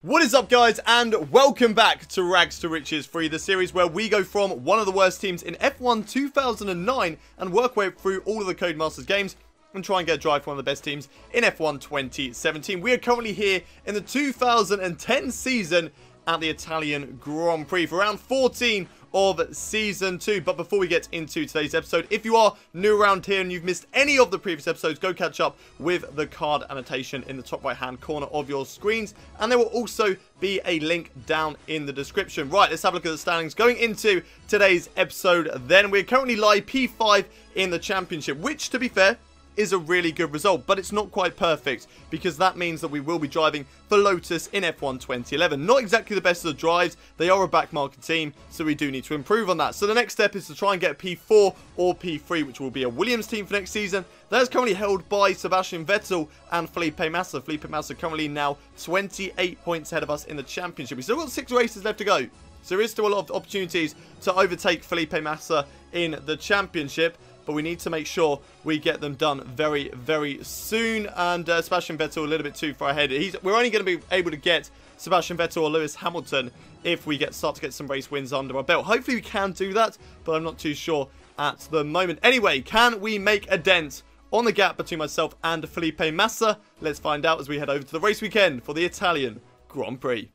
What is up, guys, and welcome back to Rags to Riches 3, the series where we go from one of the worst teams in F1 2009 and work our way through all of the Codemasters games and try and get a drive for one of the best teams in F1 2017. We are currently here in the 2010 season at the Italian Grand Prix for round 14 of Season 2. But before we get into today's episode, if you are new around here and you've missed any of the previous episodes, go catch up with the card annotation in the top right hand corner of your screens, and there will also be a link down in the description. Right, let's have a look at the standings going into today's episode then. We're currently live P5 in the championship, which, to be fair, is a really good result, but it's not quite perfect because that means that we will be driving for Lotus in F1 2011. Not exactly the best of the drives, they are a backmarket team, so we do need to improve on that. So the next step is to try and get P4 or P3, which will be a Williams team for next season. That is currently held by Sebastian Vettel and Felipe Massa. Felipe Massa currently now 28 points ahead of us in the championship. We've still got 6 races left to go, so there is still a lot of opportunities to overtake Felipe Massa in the championship, but we need to make sure we get them done very, very soon. And Sebastian Vettel a little bit too far ahead. We're only going to be able to get Sebastian Vettel or Lewis Hamilton if we start to get some race wins under our belt. Hopefully we can do that, but I'm not too sure at the moment. Anyway, can we make a dent on the gap between myself and Felipe Massa? Let's find out as we head over to the race weekend for the Italian Grand Prix.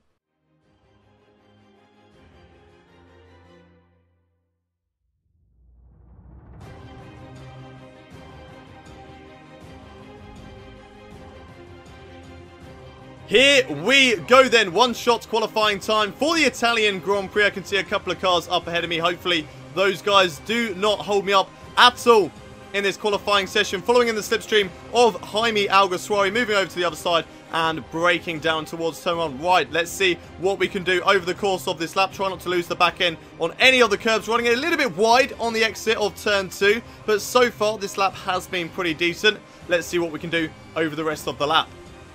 Here we go then, one shot qualifying time for the Italian Grand Prix. I can see a couple of cars up ahead of me. Hopefully those guys do not hold me up at all in this qualifying session. Following in the slipstream of Jaime Alguersuari, moving over to the other side and braking down towards turn 1. Right, let's see what we can do over the course of this lap. Try not to lose the back end on any of the curbs. Running it a little bit wide on the exit of turn 2, but so far this lap has been pretty decent. Let's see what we can do over the rest of the lap.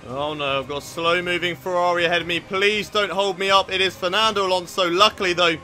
Oh no, I've got a slow-moving Ferrari ahead of me. Please don't hold me up. It is Fernando Alonso. Luckily, though,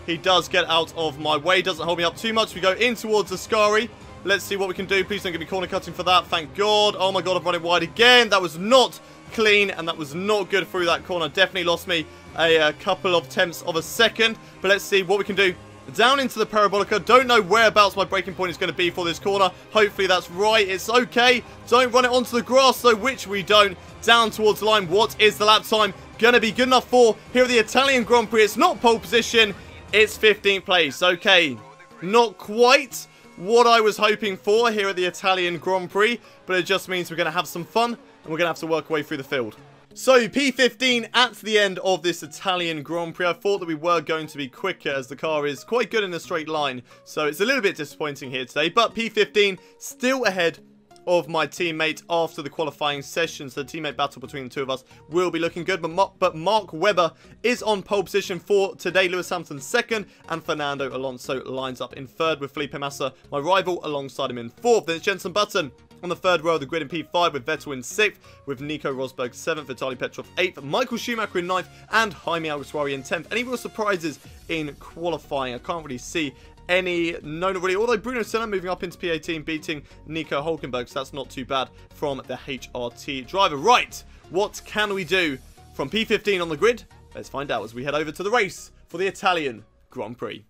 he does get out of my way. Doesn't hold me up too much. We go in towards Ascari. Let's see what we can do. Please don't give me corner cutting for that. Thank God. Oh my God, I've run it wide again. That was not clean, and that was not good through that corner. Definitely lost me a couple of tenths of a second. But let's see what we can do. Down into the Parabolica. Don't know whereabouts my braking point is going to be for this corner. Hopefully that's right. It's okay. Don't run it onto the grass though, which we don't. Down towards the line. What is the lap time going to be good enough for here at the Italian Grand Prix? It's not pole position. It's 15th place. Okay. Not quite what I was hoping for here at the Italian Grand Prix, but it just means we're going to have some fun and we're going to have to work our way through the field. So, P15 at the end of this Italian Grand Prix. I thought that we were going to be quicker as the car is quite good in a straight line. So, it's a little bit disappointing here today. But P15 still ahead of my teammate after the qualifying session. So, the teammate battle between the two of us will be looking good. But Mark Webber is on pole position for today. Lewis Hamilton second. And Fernando Alonso lines up in third with Felipe Massa, my rival, alongside him in fourth. Then it's Jenson Button on the third row of the grid in P5 with Vettel in 6th, with Nico Rosberg 7th, Vitaly Petrov 8th, Michael Schumacher in 9th, and Jaime Alguersuari in 10th. Any real surprises in qualifying? I can't really see any. No, not really. Although Bruno Senna moving up into P18, beating Nico Hulkenberg, so that's not too bad from the HRT driver. Right, what can we do from P15 on the grid? Let's find out as we head over to the race for the Italian Grand Prix.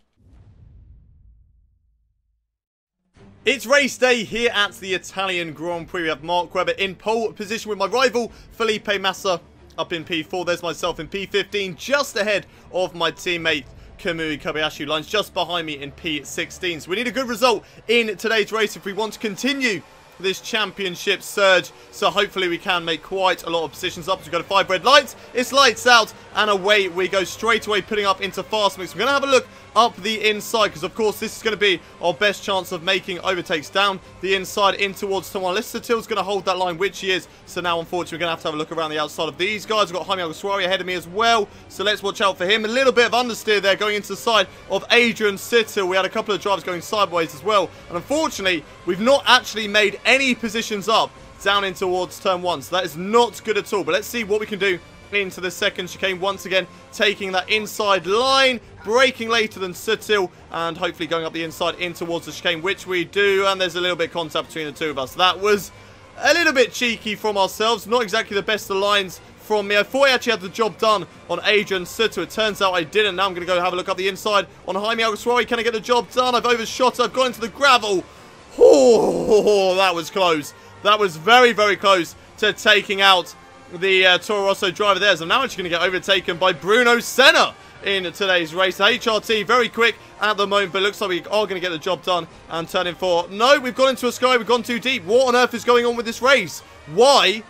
It's race day here at the Italian Grand Prix. We have Mark Webber in pole position with my rival, Felipe Massa, up in P4. There's myself in P15, just ahead of my teammate, Kamui Kobayashi, lines just behind me in P16. So we need a good result in today's race if we want to continue this championship surge. So hopefully we can make quite a lot of positions up. So we've got a 5 red lights. It's lights out, and away we go straight away, putting up into fast mix. We're going to have a look up the inside, because of course this is going to be our best chance of making overtakes. Down the inside in towards someone. Lister Till's going to hold that line, which he is. So now unfortunately we're going to have a look around the outside of these guys. We've got Jaime Alguersuari ahead of me as well, so let's watch out for him. A little bit of understeer there going into the side of Adrian Sittel. We had a couple of drivers going sideways as well, and unfortunately we've not actually made any positions up down in towards turn 1, so that is not good at all. But let's see what we can do into the second chicane. Once again taking that inside line, braking later than Sittel, and hopefully going up the inside in towards the chicane, which we do. And there's a little bit of contact between the two of us. That was a little bit cheeky from ourselves. Not exactly the best of lines from me. I thought I actually had the job done on Adrian Sutter. It turns out I didn't. Now I'm going to go have a look up the inside on Jaime Alguersuari. Can I get the job done? I've overshot. I've gone into the gravel. Oh, that was close. That was very, very close to taking out the Toro Rosso driver there. So I'm now actually going to get overtaken by Bruno Senna in today's race. HRT very quick at the moment, but it looks like we are going to get the job done and turn in for. No, we've gone into a sky. We've gone too deep. What on earth is going on with this race? Why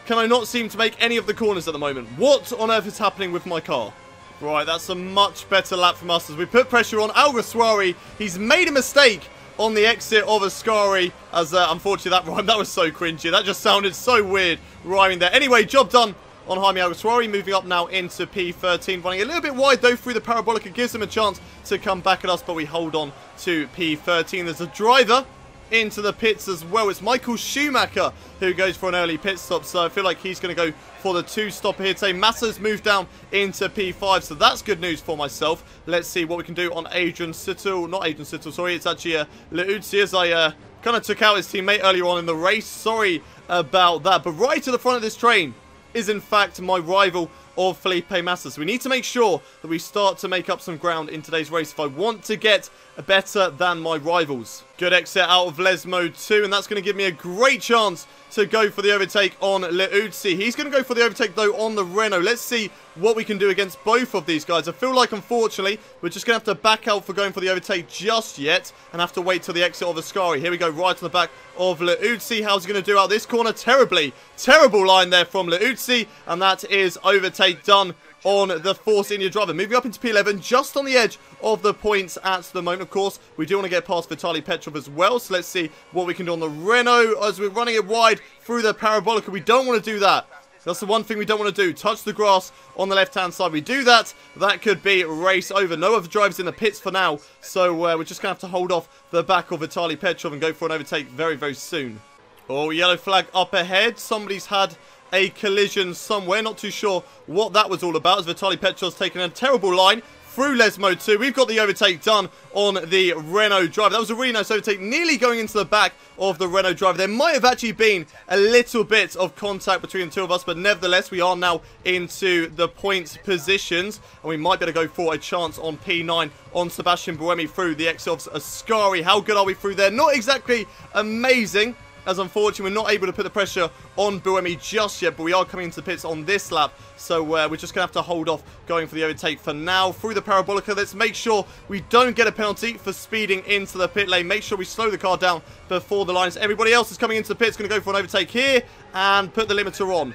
can I not seem to make any of the corners at the moment? What on earth is happening with my car? Right, that's a much better lap from us as we put pressure on Alguersuari. He's made a mistake on the exit of Ascari, as unfortunately that rhyme, that was so cringy. That just sounded so weird rhyming there. Anyway, job done on Jaime Alguersuari, moving up now into P13, running a little bit wide though through the parabolic. It gives him a chance to come back at us, but we hold on to P13. There's a driver into the pits as well. It's Michael Schumacher who goes for an early pit stop, so I feel like he's going to go for the 2-stopper here today. Massa's moved down into P5, so that's good news for myself. Let's see what we can do on Adrian Sittel. Not Adrian Sittel, sorry, it's actually Leuzzi, as I kind of took out his teammate earlier on in the race. Sorry about that, but right to the front of this train is in fact my rival of Felipe Massa. So we need to make sure that we start to make up some ground in today's race if I want to get better than my rivals. Good exit out of Lesmo 2, and that's going to give me a great chance to go for the overtake on Leuzzi. He's going to go for the overtake though on the Renault. Let's see what we can do against both of these guys. I feel like unfortunately we're just going to have to back out for going for the overtake just yet and have to wait till the exit of Ascari. Here we go, right to the back of Leuzzi. How's he going to do out this corner? Terribly. Terrible line there from Leuzzi, and that is overtake done on the Force India driver. Moving up into P11, just on the edge of the points at the moment. Of course, we do want to get past Vitaly Petrov as well, so let's see what we can do on the Renault as we're running it wide through the parabolic. We don't want to do that. That's the one thing we don't want to do. Touch the grass on the left-hand side. We do that, that could be race over. No other drivers in the pits for now, so we're just going to have to hold off the back of Vitaly Petrov and go for an overtake very, very soon. Oh, yellow flag up ahead. Somebody's had a collision somewhere. Not too sure what that was all about, as Vitaly Petrov's taken a terrible line through Lesmo 2. We've got the overtake done on the Renault driver. That was a really nice overtake, nearly going into the back of the Renault driver. There might have actually been a little bit of contact between the two of us, but nevertheless, we are now into the points positions, and we might be able to go for a chance on P9 on Sebastian Buemi through the exit of Ascari. How good are we through there? Not exactly amazing, as unfortunately we're not able to put the pressure on Buemi just yet, but we are coming into the pits on this lap, so we're just going to have to hold off going for the overtake for now. Through the Parabolica, let's make sure we don't get a penalty for speeding into the pit lane. Make sure we slow the car down before the lines. Everybody else is coming into the pits, going to go for an overtake here and put the limiter on.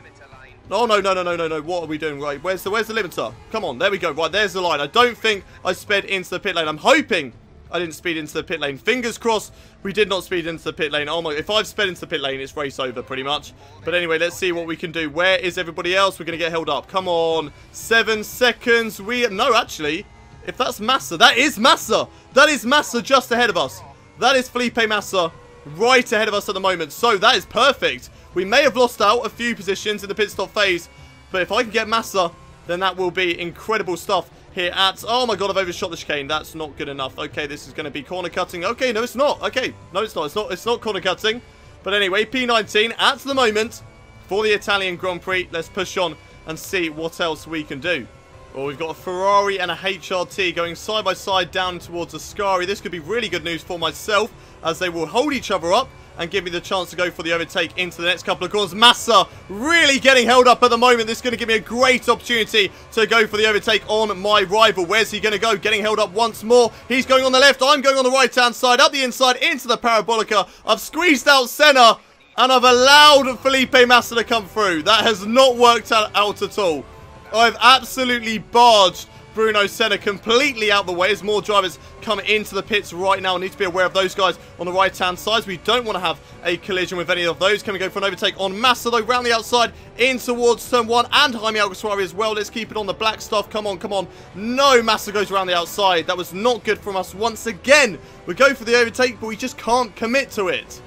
Oh, no, what are we doing? Right, where's the limiter? Come on, there we go. Right, there's the line. I don't think I sped into the pit lane. I'm hoping I didn't speed into the pit lane. Fingers crossed we did not speed into the pit lane. Oh my, if I've sped into the pit lane, it's race over pretty much. But anyway, let's see what we can do. Where is everybody else? We're going to get held up. Come on. 7 seconds. No, actually, if that's Massa, that is Massa. That is Massa just ahead of us. That is Felipe Massa right ahead of us at the moment. So that is perfect. We may have lost out a few positions in the pit stop phase, but if I can get Massa, then that will be incredible stuff here at... Oh my god, I've overshot the chicane. That's not good enough. Okay, this is going to be corner cutting. Okay, no, it's not. Okay, no, it's not. It's not corner cutting. But anyway, P19 at the moment for the Italian Grand Prix. Let's push on and see what else we can do. Well, we've got a Ferrari and a HRT going side by side down towards Ascari. This could be really good news for myself, as they will hold each other up and give me the chance to go for the overtake into the next couple of corners. Massa really getting held up at the moment. This is going to give me a great opportunity to go for the overtake on my rival. Where's he going to go? Getting held up once more. He's going on the left. I'm going on the right-hand side, up the inside, into the Parabolica. I've squeezed out Senna, and I've allowed Felipe Massa to come through. That has not worked out at all. I've absolutely barged Bruno Senna completely out the way as more drivers come into the pits right now. I need to be aware of those guys on the right-hand side. We don't want to have a collision with any of those. Can we go for an overtake on Massa, though, round the outside in towards turn 1, and Jaime Alguersuari as well. Let's keep it on the black stuff. Come on, come on. No, Massa goes around the outside. That was not good from us once again. We go for the overtake, but we just can't commit to it.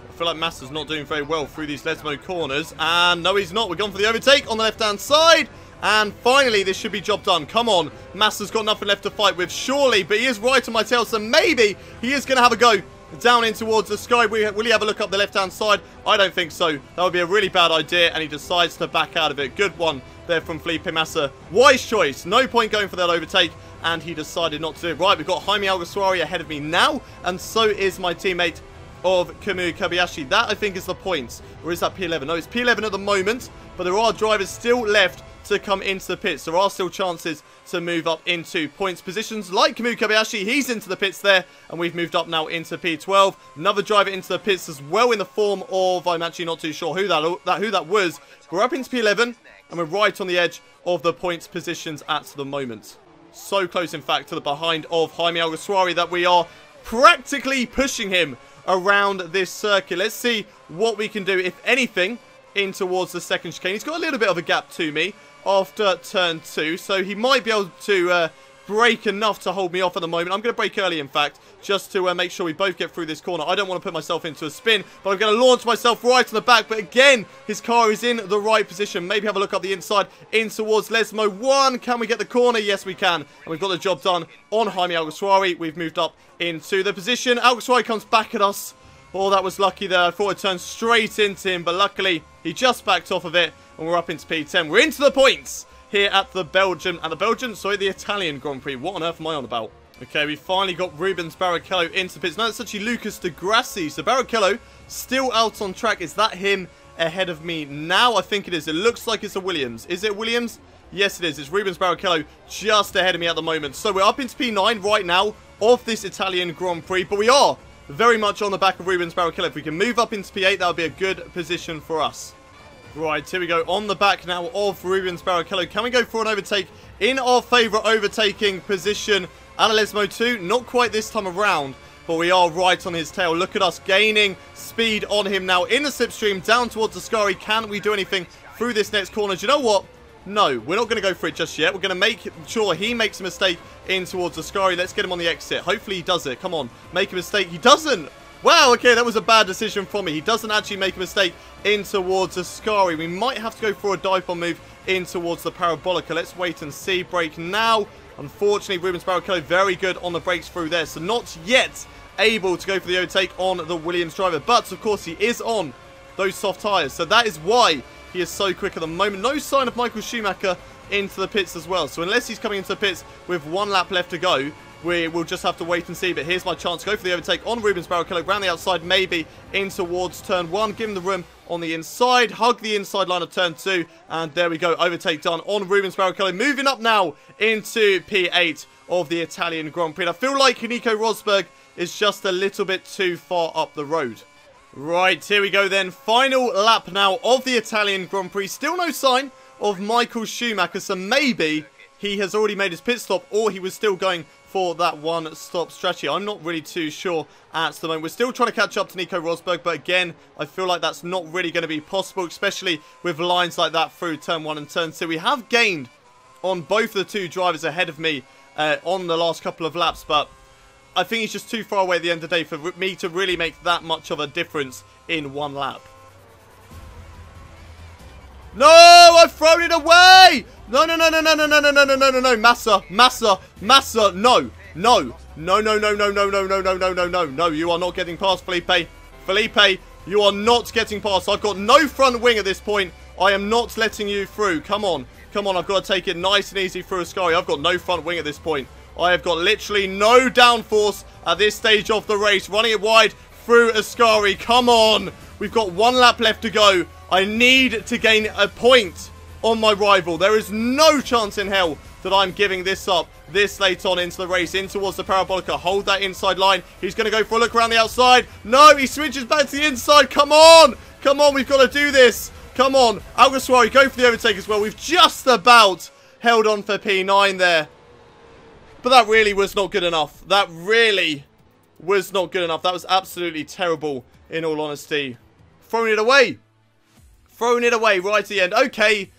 I feel like Massa's not doing very well through these Lesmo corners, and no, he's not. We're going for the overtake on the left-hand side. And finally, this should be job done. Come on. Massa's got nothing left to fight with, surely. But he is right on my tail, so maybe he is going to have a go down in towards the sky. Will he have a look up the left-hand side? I don't think so. That would be a really bad idea, and he decides to back out of it. Good one there from Felipe Massa. Wise choice. No point going for that overtake, and he decided not to do it. Right, we've got Jaime Alguersuari ahead of me now, and so is my teammate of Kamui Kobayashi. That, I think, is the points. Or is that P11? No, it's P11 at the moment, but there are drivers still left to come into the pits. There are still chances to move up into points positions like Kamui Kobayashi. He's into the pits there, and we've moved up now into P12. Another driver into the pits as well in the form of, I'm actually not too sure who that was. We're up into P11, and we're right on the edge of the points positions at the moment. So close, in fact, to the behind of Jaime Alguersuari that we are practically pushing him around this circuit. Let's see what we can do, if anything, in towards the second chicane. He's got a little bit of a gap to me after turn 2, so he might be able to brake enough to hold me off at the moment. I'm going to brake early, in fact, just to make sure we both get through this corner. I don't want to put myself into a spin, but I'm going to launch myself right on the back. But again, his car is in the right position. Maybe have a look up the inside in towards Lesmo 1. Can we get the corner? Yes, we can. And we've got the job done on Jaime Alguersuari. We've moved up into the position. Alguersuari comes back at us. Oh, that was lucky there. I thought it turned straight into him, but luckily he just backed off of it, and we're up into P10. We're into the points here at the the Italian Grand Prix. What on earth am I on about? Okay, we finally got Rubens Barrichello into the pits. No, it's actually Lucas de Grassi. So Barrichello still out on track. Is that him ahead of me now? I think it is. It looks like it's a Williams. Is it Williams? Yes, it is. It's Rubens Barrichello just ahead of me at the moment. So we're up into P9 right now of this Italian Grand Prix, but we are very much on the back of Rubens Barrichello. If we can move up into P8, that would be a good position for us. Right, here we go. On the back now of Rubens Barrichello. Can we go for an overtake in our favourite overtaking position? Alesmo 2, not quite this time around, but we are right on his tail. Look at us gaining speed on him now in the slipstream down towards the Ascari. Can we do anything through this next corner? Do you know what? No, we're not going to go for it just yet. We're going to make sure he makes a mistake in towards Ascari. Let's get him on the exit. Hopefully he does it. Come on, make a mistake. He doesn't. Wow, okay, that was a bad decision from me. He doesn't actually make a mistake in towards Ascari. We might have to go for a dive bomb move in towards the Parabolica. Let's wait and see. Brake now. Unfortunately, Rubens Barrichello very good on the brakes through there. So not yet able to go for the overtake on the Williams driver. But, of course, he is on those soft tyres. So that is why he is so quick at the moment. No sign of Michael Schumacher into the pits as well. So unless he's coming into the pits with 1 lap left to go, we will just have to wait and see. But here's my chance to go for the overtake on Rubens Barrichello. Around the outside, maybe in towards turn 1. Give him the room on the inside. Hug the inside line of turn 2. And there we go. Overtake done on Rubens Barrichello. Moving up now into P8 of the Italian Grand Prix. And I feel like Nico Rosberg is just a little bit too far up the road. Right, here we go then. Final lap now of the Italian Grand Prix. Still no sign of Michael Schumacher. So maybe he has already made his pit stop, or he was still going for that one-stop strategy. I'm not really too sure at the moment. We're still trying to catch up to Nico Rosberg, but again, I feel like that's not really going to be possible, especially with lines like that through turn 1 and turn 2. We have gained on both the 2 drivers ahead of me on the last couple of laps, but I think he's just too far away at the end of the day for me to really make that much of a difference in 1 lap. No, I've thrown it away! No, no, no, no, no, no, no, no, no, no, no, no, no, Massa, no, no, no, no, no, no, no, no, no, no, no, no, no, no, no, you are not getting past Felipe. Felipe, you are not getting past. I've got no front wing at this point. I am not letting you through. Come on, come on, I've got to take it nice and easy through Ascari. I've got no front wing at this point. I have got literally no downforce at this stage of the race. Running it wide through Ascari. Come on, we've got 1 lap left to go. I need to gain a point on my rival. There is no chance in hell that I'm giving this up this late on into the race, in towards the Parabolica. Hold that inside line. He's going to go for a look around the outside. No, he switches back to the inside. Come on. Come on, we've got to do this. Come on. Alguersuari, go for the overtake as well. We've just about held on for P9 there. But that really was not good enough. That really was not good enough. That was absolutely terrible, in all honesty. Throwing it away. Throwing it away right at the end. Okay,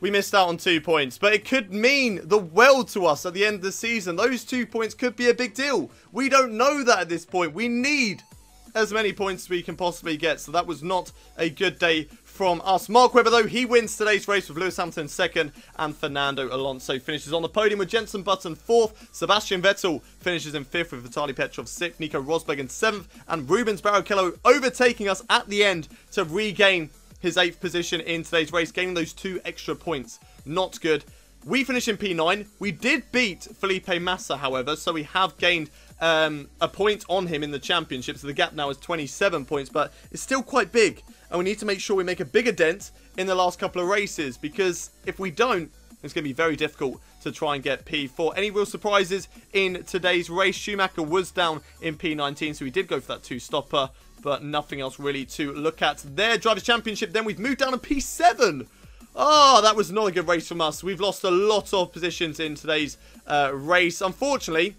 we missed out on 2 points, but it could mean the world to us at the end of the season. Those 2 points could be a big deal. We don't know that at this point. We need as many points as we can possibly get, so that was not a good day from us. Mark Webber, though, he wins today's race with Lewis Hamilton in second, and Fernando Alonso finishes on the podium with Jenson Button fourth. Sebastian Vettel finishes in fifth with Vitaly Petrov sixth, Nico Rosberg in seventh, and Rubens Barrichello overtaking us at the end to regain his 8th position in today's race, gaining those 2 extra points. Not good. We finish in P9. We did beat Felipe Massa, however, so we have gained a point on him in the championship. So the gap now is 27 points, but it's still quite big. And we need to make sure we make a bigger dent in the last couple of races, because if we don't, it's going to be very difficult to try and get P4. Any real surprises in today's race? Schumacher was down in P19, so we did go for that 2-stopper, but nothing else really to look at there. Drivers' Championship, then we've moved down to P7. Oh, that was not a good race from us. We've lost a lot of positions in today's race. Unfortunately,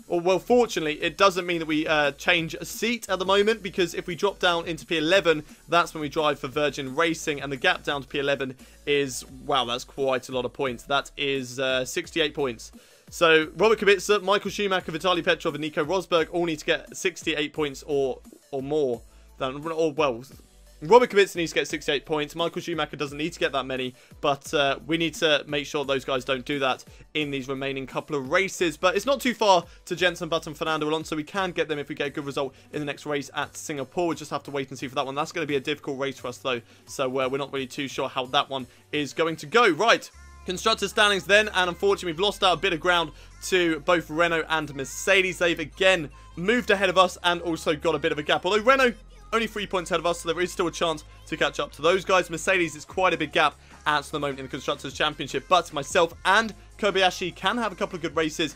or well, fortunately, it doesn't mean that we change a seat at the moment, because if we drop down into P11, that's when we drive for Virgin Racing, and the gap down to P11 is, wow, that's quite a lot of points. That is 68 points. So Robert Kubica, Michael Schumacher, Vitaly Petrov, and Nico Rosberg all need to get 68 points or more. Well, Robert Kubica needs to get 68 points. Michael Schumacher doesn't need to get that many, but we need to make sure those guys don't do that in these remaining couple of races. But it's not too far to Jenson Button, Fernando Alonso. We can get them if we get a good result in the next race at Singapore. We'll just have to wait and see for that one. That's going to be a difficult race for us, though, so we're not really too sure how that one is going to go. Right. Constructor standings then, and unfortunately we've lost out a bit of ground to both Renault and Mercedes. They've again moved ahead of us and also got a bit of a gap. Although Renault only 3 points ahead of us, so there is still a chance to catch up to those guys. Mercedes is quite a big gap at the moment in the Constructors' Championship, but myself and Kobayashi can have a couple of good races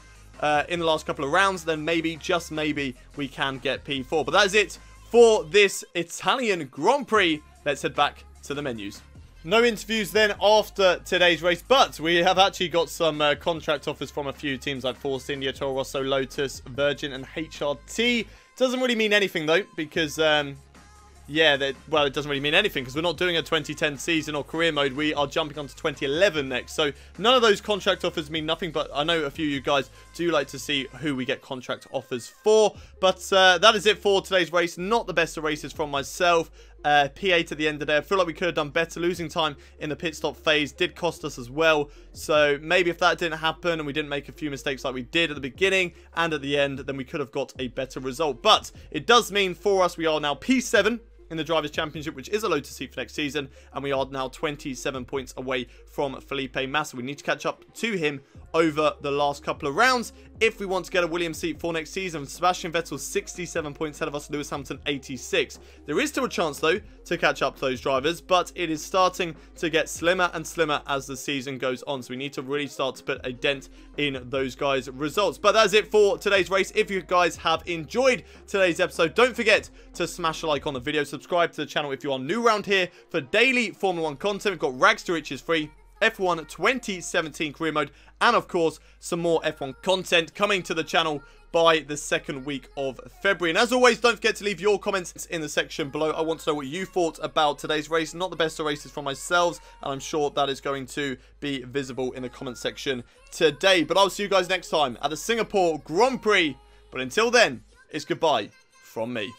in the last couple of rounds. Then maybe, just maybe, we can get P4. But that is it for this Italian Grand Prix. Let's head back to the menus. No interviews then after today's race, but we have actually got some contract offers from a few teams like Force India, Toro Rosso, Lotus, Virgin, and HRT. Doesn't really mean anything though, because well, it doesn't really mean anything because we're not doing a 2010 season or career mode. We are jumping on to 2011 next. So none of those contract offers mean nothing, but I know a few of you guys do like to see who we get contract offers for. But that is it for today's race. Not the best of races from myself. P8 at the end of the day. I feel like we could have done better. Losing time in the pit stop phase did cost us as well. So maybe if that didn't happen and we didn't make a few mistakes like we did at the beginning and at the end, then we could have got a better result. But it does mean for us we are now P7 in the Drivers' Championship, which is a Lotus seat for next season, and we are now 27 points away from Felipe Massa. We need to catch up to him over the last couple of rounds if we want to get a Williams seat for next season. Sebastian Vettel 67 points ahead of us, Lewis Hamilton 86. There is still a chance though to catch up to those drivers, but it is starting to get slimmer and slimmer as the season goes on, so we need to really start to put a dent in those guys' results. But that's it for today's race. If you guys have enjoyed today's episode, don't forget to smash a like on the video, subscribe to the channel if you are new around here for daily Formula 1 content. We've got Rags to Riches free, F1 2017 career mode, and of course some more F1 content coming to the channel by the second week of February. And as always, don't forget to leave your comments in the section below. I want to know what you thought about today's race. Not the best of races from myself, and I'm sure that is going to be visible in the comment section today. But I'll see you guys next time at the Singapore Grand Prix. But until then, it's goodbye from me.